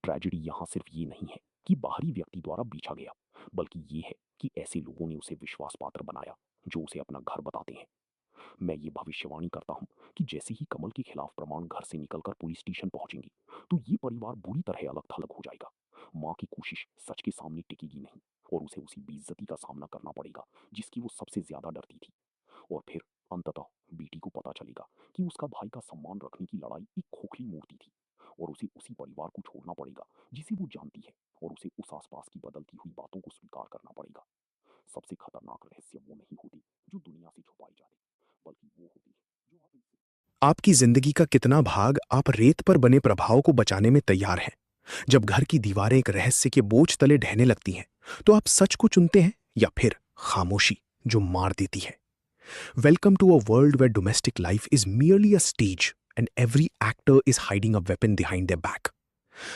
ट्रेजेडी यहां सिर्फ ये नहीं है कि बाहरी व्यक्ति द्वारा बेचा गया, बल्कि ये है कि ऐसे लोगों ने उसे विश्वास पात्र बनाया जो उसे अपना घर बताते हैं। मैं ये भविष्यवाणी करता हूँ कि जैसे ही कमल के खिलाफ प्रमाण घर से निकलकर पुलिस स्टेशन पहुंचेंगे, तो ये परिवार बुरी तरह अलग थलग हो जाएगा। माँ की कोशिश सच के सामने टिकेगी नहीं और उसे उसी बेइज्जती का सामना करना पड़ेगा जिसकी वो सबसे ज्यादा डरती थी। और फिर अंततः बेटी को पता चलेगा कि उसका भाई का सम्मान रखने की लड़ाई एक खोखली मूर्ति थी और उसे उसी परिवार को छोड़ना पड़ेगा जिसे वो जानती है, और उसे उस आसपास की बदलती हुई बातों को स्वीकार करना पड़ेगा। सबसे खतरनाक रहस्य वो नहीं होती जो दुनिया से छुपाई जाती, बल्कि वो होती है जो आप इनसे। आपकी जिंदगी का कितना भाग आप रेत पर बने प्रभाव को बचाने में तैयार हैं? जब घर की दीवारें एक रहस्य के बोझ तले ढहने लगती हैं, तो आप सच को चुनते हैं या फिर खामोशी जो मार देती है? Welcome to a world where domestic life is merely a stage and every actor is hiding a weapon behind their back.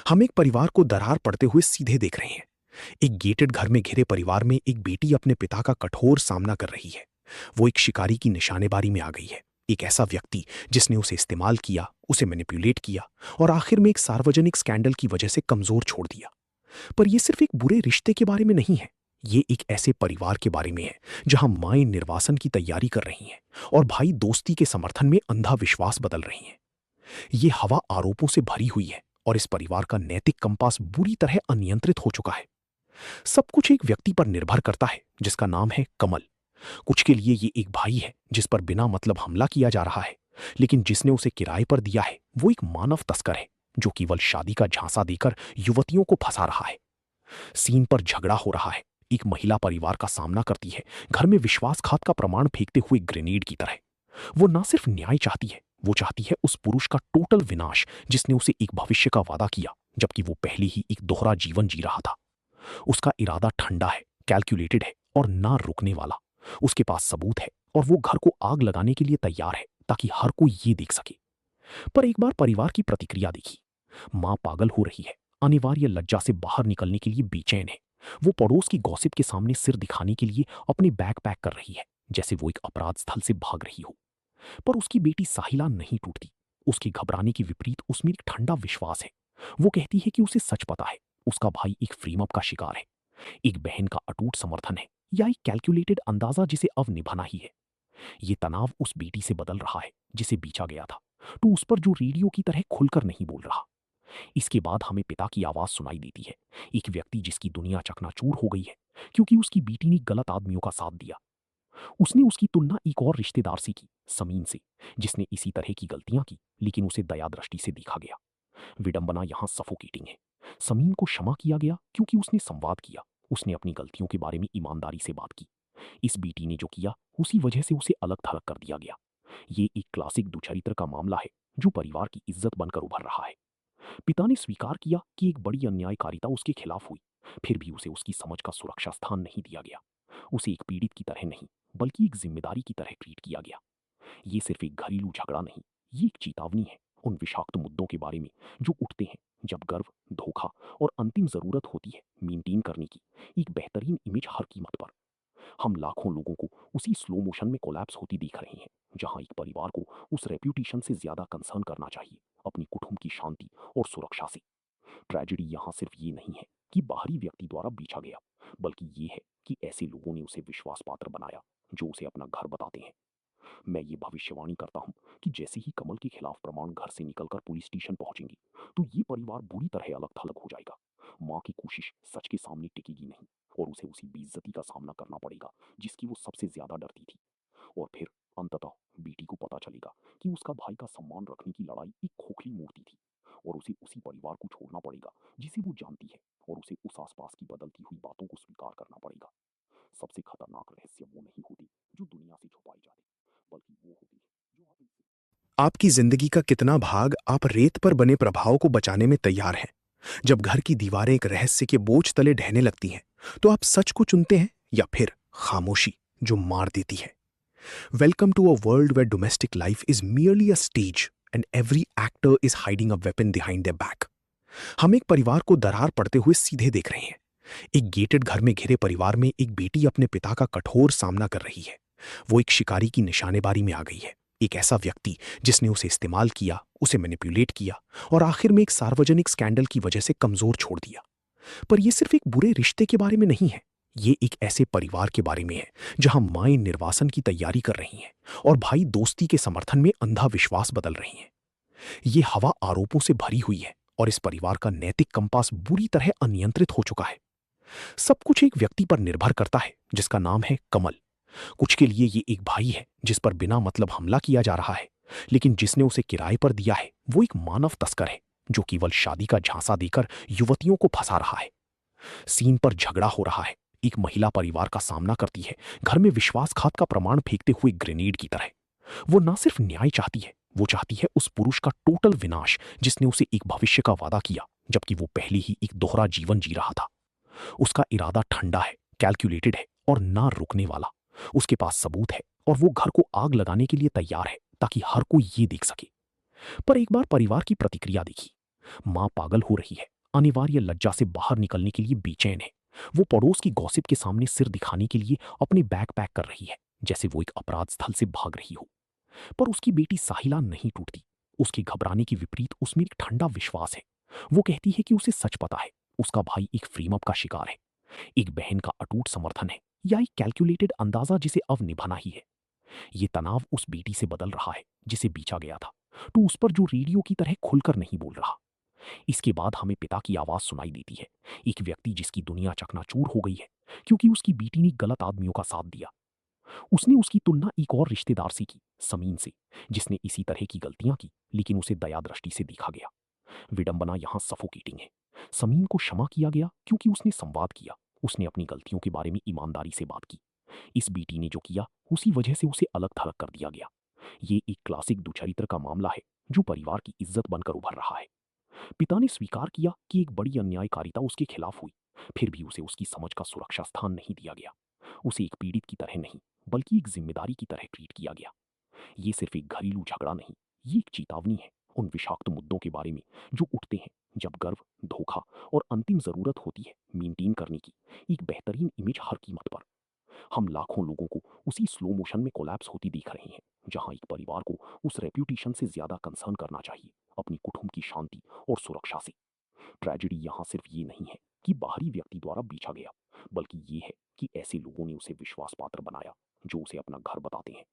हम एक परिवार को दरार पड़ते हुए सीधे देख रहे हैं। एक गेटेड घर में घिरे परिवार में एक बेटी अपने पिता का कठोर सामना कर रही है। वो एक शिकारी की निशानेबारी में आ गई है। एक ऐसा व्यक्ति जिसने उसे इस्तेमाल किया, उसे मैनिपुलेट किया और आखिर में एक सार्वजनिक स्कैंडल की वजह से कमजोर छोड़ दिया। पर यह सिर्फ एक बुरे रिश्ते के बारे में नहीं है। ये एक ऐसे परिवार के बारे में है जहां माएं निर्वासन की तैयारी कर रही हैं और भाई दोस्ती के समर्थन में अंधा विश्वास बदल रही हैं। ये हवा आरोपों से भरी हुई है और इस परिवार का नैतिक कंपास बुरी तरह अनियंत्रित हो चुका है। सब कुछ एक व्यक्ति पर निर्भर करता है जिसका नाम है कमल। कुछ के लिए ये एक भाई है जिस पर बिना मतलब हमला किया जा रहा है, लेकिन जिसने उसे किराए पर दिया है वो एक मानव तस्कर है जो केवल शादी का झांसा देकर युवतियों को फंसा रहा है। सीन पर झगड़ा हो रहा है। एक महिला परिवार का सामना करती है, घर में विश्वासघात का प्रमाण फेंकते हुए ग्रेनेड की तरह। वो ना सिर्फ न्याय चाहती है, वो चाहती है उस पुरुष का टोटल विनाश जिसने उसे एक भविष्य का वादा किया जबकि वो पहले ही एक दोहरा जीवन जी रहा था। उसका इरादा ठंडा है, कैलकुलेटेड है और ना रुकने वाला। उसके पास सबूत है और वो घर को आग लगाने के लिए तैयार है ताकि हर कोई ये देख सके। पर एक बार परिवार की प्रतिक्रिया देखी। मां पागल हो रही है, अनिवार्य लज्जा से बाहर निकलने के लिए बेचैन है। वो पड़ोस की गॉसिप के सामने सिर दिखाने के लिए अपने बैग पैक कर रही है, जैसे वो एक अपराध स्थल से भाग रही हो। पर उसकी बेटी साहिला नहीं टूटती। उसके घबराने के विपरीत उसमें एक ठंडा विश्वास है। वो कहती है कि उसे सच पता है, उसका भाई एक फ्रेम अप का शिकार है, एक बहन का अटूट समर्थन है, या एक कैलकुलेटेड अंदाजा जिसे अब निभाना ही है। ये तनाव उस बेटी से बदल रहा है जिसे बीचा गया था, तो उस पर जो रेडियो की तरह खुलकर नहीं बोल रहा। इसके बाद हमें पिता की आवाज सुनाई देती है, एक व्यक्ति जिसकी दुनिया चकनाचूर हो गई है क्योंकि उसकी बेटी ने गलत आदमियों का साथ दिया। उसने उसकी तुलना एक और रिश्तेदार से की, समीन से, जिसने इसी तरह की गलतियां की लेकिन उसे दया दृष्टि से देखा गया। विडंबना यहां सफोकेटिंग है। समीन को क्षमा किया गया क्योंकि उसने संवाद किया, उसने अपनी गलतियों के बारे में ईमानदारी से बात की। इस बेटी ने जो किया उसी वजह से उसे अलग थलग कर दिया गया। ये एक क्लासिक दुचरित्र का मामला है जो परिवार की इज्जत बनकर उभर रहा है। पिता ने स्वीकार किया कि एक बड़ी अन्यायकारिता उसके खिलाफ हुई, फिर भी उसे उसकी समझ का सुरक्षा स्थान नहीं दिया गया। उसे एक पीड़ित की तरह नहीं, बल्कि एक जिम्मेदारी की तरह ट्रीट किया गया। ये सिर्फ एक घरेलू झगड़ा नहीं, ये एक चेतावनी है उन विषाक्त मुद्दों के बारे में जो उठते हैं जब गर्व, धोखा और अंतिम जरूरत होती है मेंटेन करने की एक बेहतरीन इमेज हर कीमत पर। हम लाखों लोगों को उसी स्लो मोशन में कोलैप्स होती देख रहे हैं, जहां एक परिवार को उस रेप्यूटेशन से ज्यादा कंसर्न करना चाहिए अपनी कुटुंब की शांति और सुरक्षा से। ट्रेजेडी यहां सिर्फ ये नहीं है कि बाहरी व्यक्ति द्वारा बीछा गया, बल्कि ये है कि ऐसे लोगों ने उसे विश्वास पात्र बनाया जो उसे अपना घर बताते हैं। मैं ये भविष्यवाणी करता हूँ कि जैसे ही कमल के खिलाफ प्रमाण घर से निकलकर पुलिस स्टेशन पहुंचेंगे, तो ये परिवार बुरी तरह अलग थलग हो जाएगा। माँ की कोशिश सच के सामने टिकेगी नहीं और उसे उसी बेइज्जती का सामना करना पड़ेगा जिसकी वो सबसे ज्यादा डरती थी। और फिर अंततः बेटी को पता चलेगा कि उसका भाई का सम्मान रखने की लड़ाई एक खोखली मूर्ति थी और उसे उसी परिवार को छोड़ना पड़ेगा जिसे वो जानती है, और उसे उस आसपास की बदलती हुई बातों को स्वीकार करना पड़ेगा। सबसे खतरनाक रहस्य वो नहीं होती जो दुनिया से छुपाई जाती, बल्कि वो होती है जो आपकी जिंदगी का कितना भाग आप रेत पर बने प्रभाव को बचाने में तैयार हैं? जब घर की दीवारें एक रहस्य के बोझ तले ढहने लगती हैं, तो आप सच को चुनते हैं या फिर खामोशी जो मार देती है? Welcome to a world where domestic life is merely a stage and every actor is hiding a weapon behind their back. हम एक परिवार को दरार पड़ते हुए सीधे देख रहे हैं। एक गेटेड घर में घिरे परिवार में एक बेटी अपने पिता का कठोर सामना कर रही है। वो एक शिकारी की निशानेबारी में आ गई है। एक ऐसा व्यक्ति जिसने उसे इस्तेमाल किया, उसे मैनिपुलेट किया और आखिर में एक सार्वजनिक स्कैंडल की वजह से कमजोर छोड़ दिया। पर यह सिर्फ एक बुरे रिश्ते के बारे में नहीं है। ये एक ऐसे परिवार के बारे में है जहां माएं निर्वासन की तैयारी कर रही हैं और भाई दोस्ती के समर्थन में अंधा विश्वास बदल रही हैं। ये हवा आरोपों से भरी हुई है और इस परिवार का नैतिक कंपास बुरी तरह अनियंत्रित हो चुका है। सब कुछ एक व्यक्ति पर निर्भर करता है जिसका नाम है कमल। कुछ के लिए ये एक भाई है जिस पर बिना मतलब हमला किया जा रहा है, लेकिन जिसने उसे किराए पर दिया है वो एक मानव तस्कर है जो केवल शादी का झांसा देकर युवतियों को फंसा रहा है। सीन पर झगड़ा हो रहा है। एक महिला परिवार का सामना करती है, घर में विश्वासघात का प्रमाण फेंकते हुए ग्रेनेड की तरह। वो ना सिर्फ न्याय चाहती है, वो चाहती है उस पुरुष का टोटल विनाश जिसने उसे एक भविष्य का वादा किया जबकि वो पहले ही एक दोहरा जीवन जी रहा था। उसका इरादा ठंडा है, कैलकुलेटेड है और ना रुकने वाला। उसके पास सबूत है और वो घर को आग लगाने के लिए तैयार है ताकि हर कोई ये देख सके। पर एक बार परिवार की प्रतिक्रिया देखी। मां पागल हो रही है, अनिवार्य लज्जा से बाहर निकलने के लिए बेचैन है। वो पड़ोस की गॉसिप के सामने सिर दिखाने के लिए अपने बैग पैक कर रही है, जैसे वो एक अपराध स्थल से भाग रही हो। पर उसकी बेटी साहिला नहीं टूटती। उसके घबराने के विपरीत उसमें एक ठंडा विश्वास है। वो कहती है कि उसे सच पता है, उसका भाई एक फ्रेम अप का शिकार है। एक बहन का अटूट समर्थन है या एक कैलकुलेटेड अंदाजा जिसे अब निभाना ही है। ये तनाव उस बेटी से बदल रहा है जिसे बीचा गया था, तो उस पर जो रेडियो की तरह खुलकर नहीं बोल रहा। इसके बाद हमें पिता की आवाज सुनाई देती है। एक व्यक्ति जिसकी दुनिया चकनाचूर हो गई है क्योंकि उसकी बेटी ने गलत आदमियों का साथ दिया। उसने उसकी तुलना एक और रिश्तेदार से की, समीन से, जिसने इसी तरह की गलतियां की लेकिन उसे दया दृष्टि से देखा गया। विडंबना यहां सफोकेटिंग है। समीन को क्षमा किया गया क्योंकि उसने संवाद किया, उसने अपनी गलतियों के बारे में ईमानदारी से बात की। इस बेटी ने जो किया उसी वजह से उसे अलग थलग कर दिया गया। ये एक क्लासिक दुचरित्र का मामला है जो परिवार की इज्जत बनकर उभर रहा है। पिता ने स्वीकार किया कि एक बड़ी अन्यायकारिता उसके खिलाफ हुई, फिर भी उसे उसकी समझ का सुरक्षा स्थान नहीं दिया गया। उसे एक पीड़ित की तरह नहीं, बल्कि एक जिम्मेदारी की तरह ट्रीट किया गया। ये सिर्फ एक घरेलू झगड़ा नहीं, ये एक चेतावनी है उन विषाक्त मुद्दों के बारे में जो उठते हैं जब गर्व, धोखा और अंतिम जरूरत होती है मेंटेन करने की एक बेहतरीन इमेज हर कीमत पर। हम लाखों लोगों को उसी स्लो मोशन में कोलैप्स होती देख रहे हैं जहां एक परिवार को उस रेप्यूटेशन से ज्यादा कंसर्न करना चाहिए अपनी कुटुंब की शांति और सुरक्षा से। ट्रेजेडी यहां सिर्फ ये नहीं है कि बाहरी व्यक्ति द्वारा बीछा गया, बल्कि ये है कि ऐसे लोगों ने उसे विश्वास पात्र बनाया जो उसे अपना घर बताते हैं।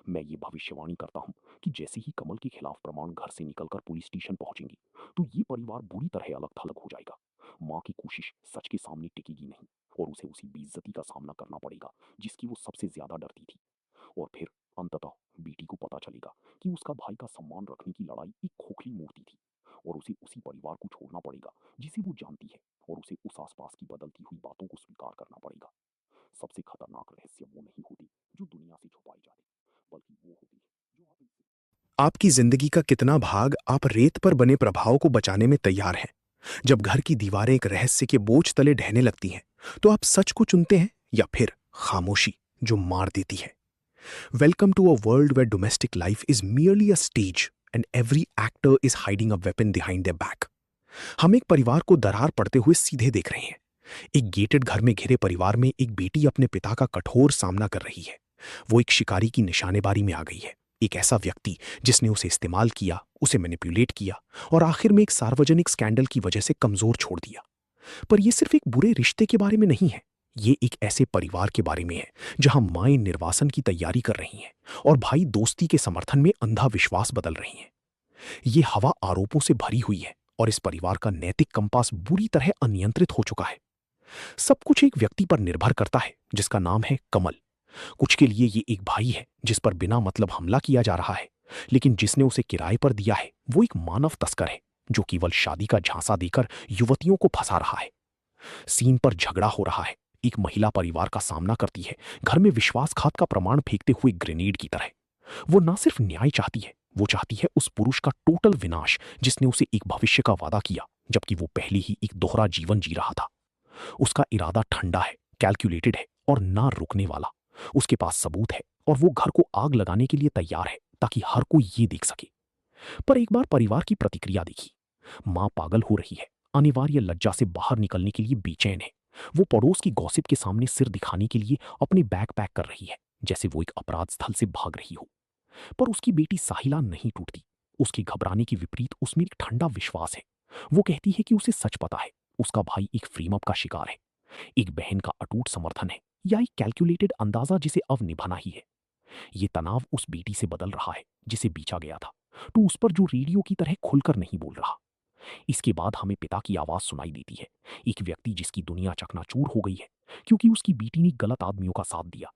मैं ये भविष्यवाणी करता हूँ कि जैसे ही कमल के खिलाफ प्रमाण घर से निकलकर पुलिस स्टेशन पहुंचेंगे, तो ये परिवार बुरी तरह अलग थलग हो जाएगा। माँ की कोशिश सच के सामने टिकेगी नहीं और उसे उसी बेइज्जती का सामना करना पड़ेगा जिसकी वो सबसे ज्यादा डरती थी। और फिर अंततः बेटी को पता चलेगा कि उसका भाई का सम्मान रखने की लड़ाई एक खोखली मूर्ति थी और उसे उसी परिवार को छोड़ना पड़ेगा जिसे वो जानती है, और उसे उस आसपास की बदलती हुई बातों को स्वीकार करना पड़ेगा। सबसे खतरनाक रहस्य वो नहीं होती जो दुनिया से छुपाई जाती, बल्कि वो होती है जो आप इनसे। आपकी जिंदगी का कितना भाग आप रेत पर बने प्रभाव को बचाने में तैयार हैं? जब घर की दीवारें एक रहस्य के बोझ तले ढहने लगती हैं, तो आप सच को चुनते हैं या फिर खामोशी जो मार देती है? Welcome to a world where domestic life is merely a stage and every actor is hiding a weapon behind their back. हम एक परिवार को दरार पड़ते हुए सीधे देख रहे हैं। एक गेटेड घर में घिरे परिवार में एक बेटी अपने पिता का कठोर सामना कर रही है। वो एक शिकारी की निशानेबारी में आ गई है। एक ऐसा व्यक्ति जिसने उसे इस्तेमाल किया, उसे मैनिपुलेट किया और आखिर में एक सार्वजनिक स्कैंडल की वजह से कमजोर छोड़ दिया। पर यह सिर्फ एक बुरे रिश्ते के बारे में नहीं है। ये एक ऐसे परिवार के बारे में है जहां माएं निर्वासन की तैयारी कर रही हैं और भाई दोस्ती के समर्थन में अंधा विश्वास बदल रही हैं। ये हवा आरोपों से भरी हुई है और इस परिवार का नैतिक कंपास बुरी तरह अनियंत्रित हो चुका है। सब कुछ एक व्यक्ति पर निर्भर करता है जिसका नाम है कमल। कुछ के लिए ये एक भाई है जिस पर बिना मतलब हमला किया जा रहा है, लेकिन जिसने उसे किराए पर दिया है वो एक मानव तस्कर है जो केवल शादी का झांसा देकर युवतियों को फंसा रहा है। सीन पर झगड़ा हो रहा है। एक महिला परिवार का सामना करती है, घर में विश्वासघात का प्रमाण फेंकते हुए ग्रेनेड की तरह। वो ना सिर्फ न्याय चाहती है, वो चाहती है उस पुरुष का टोटल विनाश जिसने उसे एक भविष्य का वादा किया जबकि वो पहले ही एक दोहरा जीवन जी रहा था। उसका इरादा ठंडा है, कैलकुलेटेड है और ना रुकने वाला। उसके पास सबूत है और वो घर को आग लगाने के लिए तैयार है ताकि हर कोई ये देख सके। पर एक बार परिवार की प्रतिक्रिया देखी। माँ पागल हो रही है, अनिवार्य लज्जा से बाहर निकलने के लिए बेचैन है। वो पड़ोस की गॉसिप के सामने सिर दिखाने के लिए अपने बैग पैक कर रही है, जैसे वो एक अपराध स्थल से भाग रही हो। पर उसकी बेटी साहिला नहीं टूटती। उसके घबराने के विपरीत उसमें एक ठंडा विश्वास है। वो कहती है कि उसे सच पता है, उसका भाई एक फ्रेम अप का शिकार है, एक बहन का अटूट समर्थन है, या एक कैलकुलेटेड अंदाजा जिसे अब निभाना ही है। ये तनाव उस बेटी से बदल रहा है जिसे बीचा गया था, तो उस पर जो रेडियो की तरह खुलकर नहीं बोल रहा। इसके बाद हमें पिता की आवाज सुनाई देती है, एक व्यक्ति जिसकी दुनिया चकनाचूर हो गई है क्योंकि उसकी बेटी ने गलत आदमियों का साथ दिया।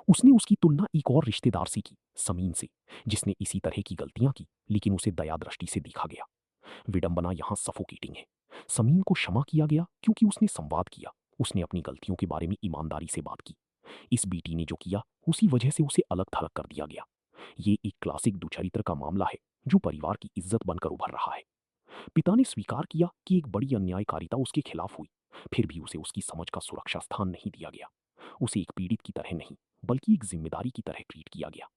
उसने उसकी तुलना एक और रिश्तेदार से की, समीन से, जिसने इसी तरह की गलतियां की लेकिन उसे दया दृष्टि से देखा गया। विडंबना यहां सफोकेटिंग है। समीन को क्षमा किया गया क्योंकि उसने संवाद किया, उसने अपनी गलतियों के बारे में ईमानदारी से बात की। इस बेटी ने जो किया उसी वजह से उसे अलग थलग कर दिया गया। ये एक क्लासिक दुचरित्र का मामला है जो परिवार की इज्जत बनकर उभर रहा है। पिता ने स्वीकार किया कि एक बड़ी अन्यायकारिता उसके खिलाफ हुई, फिर भी उसे उसकी समझ का सुरक्षा स्थान नहीं दिया गया। उसे एक पीड़ित की तरह नहीं बल्कि एक जिम्मेदारी की तरह ट्रीट किया गया।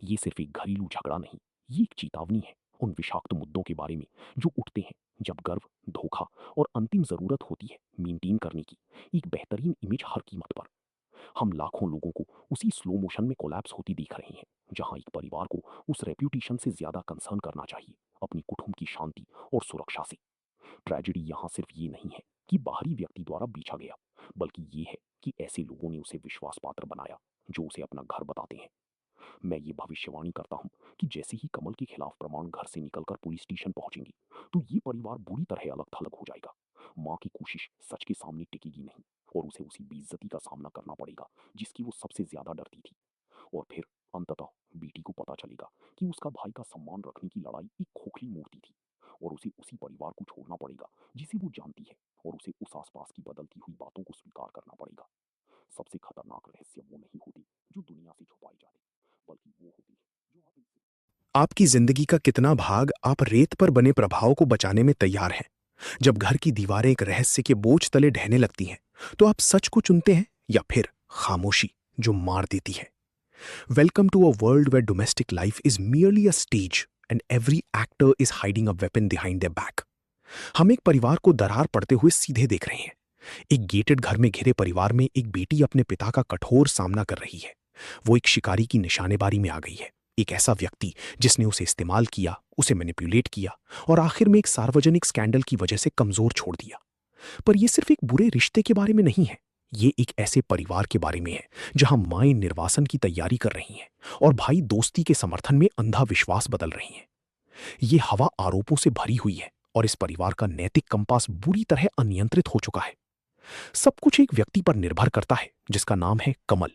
ये सिर्फ एक घरेलू झगड़ा नहीं, ये एक चेतावनी है उन विषाक्त मुद्दों के बारे में जो उठते हैं जब गर्व, धोखा और अंतिम जरूरत होती है मेंटेन करने की एक बेहतरीन इमेज हर कीमत पर। हम लाखों लोगों को उसी स्लो मोशन में कोलैप्स होती देख रहे हैं जहां एक परिवार को उस रेप्यूटेशन से ज्यादा कंसर्न करना चाहिए अपनी कुटुंब की शांति और सुरक्षा से। ट्रेजेडी यहां सिर्फ ये नहीं है कि बाहरी व्यक्ति द्वारा बीछा गया, बल्कि ये है कि ऐसे लोगों ने उसे विश्वास पात्र बनाया जो उसे अपना घर बताते हैं। मैं ये भविष्यवाणी करता हूँ कि जैसे ही कमल के खिलाफ प्रमाण घर से निकलकर पुलिस स्टेशन पहुंचेंगे तो ये परिवार बुरी तरह अलग थलग हो जाएगा। माँ की कोशिश सच के सामने टिकेगी नहीं और उसे उसी बेइज्जती का सामना करना पड़ेगा जिसकी वो सबसे ज्यादा डरती थी। और फिर अंततः बेटी को पता चलेगा कि उसका भाई का सम्मान रखने की लड़ाई एक खोखली मूर्ति थी और उसे उसी परिवार को छोड़ना पड़ेगा जिसे वो जानती है, और उसे उस आसपास की बदलती हुई बातों को स्वीकार करना पड़ेगा। सबसे खतरनाक रहस्य वो नहीं होती जो दुनिया से छुपाई जाती, बल्कि वो होती है जो आप इनसे। आपकी जिंदगी का कितना भाग आप रेत पर बने प्रभाव को बचाने में तैयार हैं? जब घर की दीवारें एक रहस्य के बोझ तले ढहने लगती हैं, तो आप सच को चुनते हैं या फिर खामोशी जो मार देती है? Welcome to a world where domestic life is merely a stage and every actor is hiding a weapon behind their back. हम एक परिवार को दरार पड़ते हुए सीधे देख रहे हैं। एक गेटेड घर में घिरे परिवार में एक बेटी अपने पिता का कठोर सामना कर रही है। वो एक शिकारी की निशानेबारी में आ गई है, एक ऐसा व्यक्ति जिसने उसे इस्तेमाल किया, उसे मैनिपुलेट किया और आखिर में एक सार्वजनिक स्कैंडल की वजह से कमजोर छोड़ दिया। पर यह सिर्फ एक बुरे रिश्ते के बारे में नहीं है, ये एक ऐसे परिवार के बारे में है जहां माएं निर्वासन की तैयारी कर रही हैं और भाई दोस्ती के समर्थन में अंधा विश्वास बदल रही हैं। ये हवा आरोपों से भरी हुई है और इस परिवार का नैतिक कंपास बुरी तरह अनियंत्रित हो चुका है। सब कुछ एक व्यक्ति पर निर्भर करता है जिसका नाम है कमल।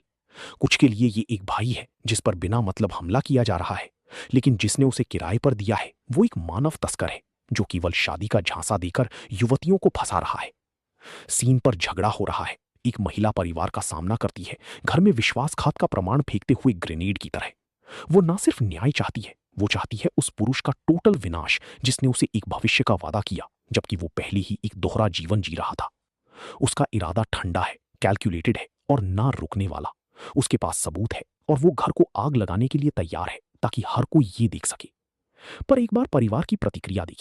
कुछ के लिए ये एक भाई है जिस पर बिना मतलब हमला किया जा रहा है, लेकिन जिसने उसे किराए पर दिया है वो एक मानव तस्कर है जो केवल शादी का झांसा देकर युवतियों को फंसा रहा है। सीन पर झगड़ा हो रहा है। एक महिला परिवार का सामना करती है, घर में विश्वासघात का प्रमाण फेंकते हुए ग्रेनेड की तरह। वो ना सिर्फ न्याय चाहती है, वो चाहती है उस पुरुष का टोटल विनाश जिसने उसे एक भविष्य का वादा किया जबकि वो पहले ही एक दोहरा जीवन जी रहा था। उसका इरादा ठंडा है, कैलकुलेटेड है और ना रुकने वाला। उसके पास सबूत है और वो घर को आग लगाने के लिए तैयार है ताकि हर कोई ये देख सके। पर एक बार परिवार की प्रतिक्रिया देखी।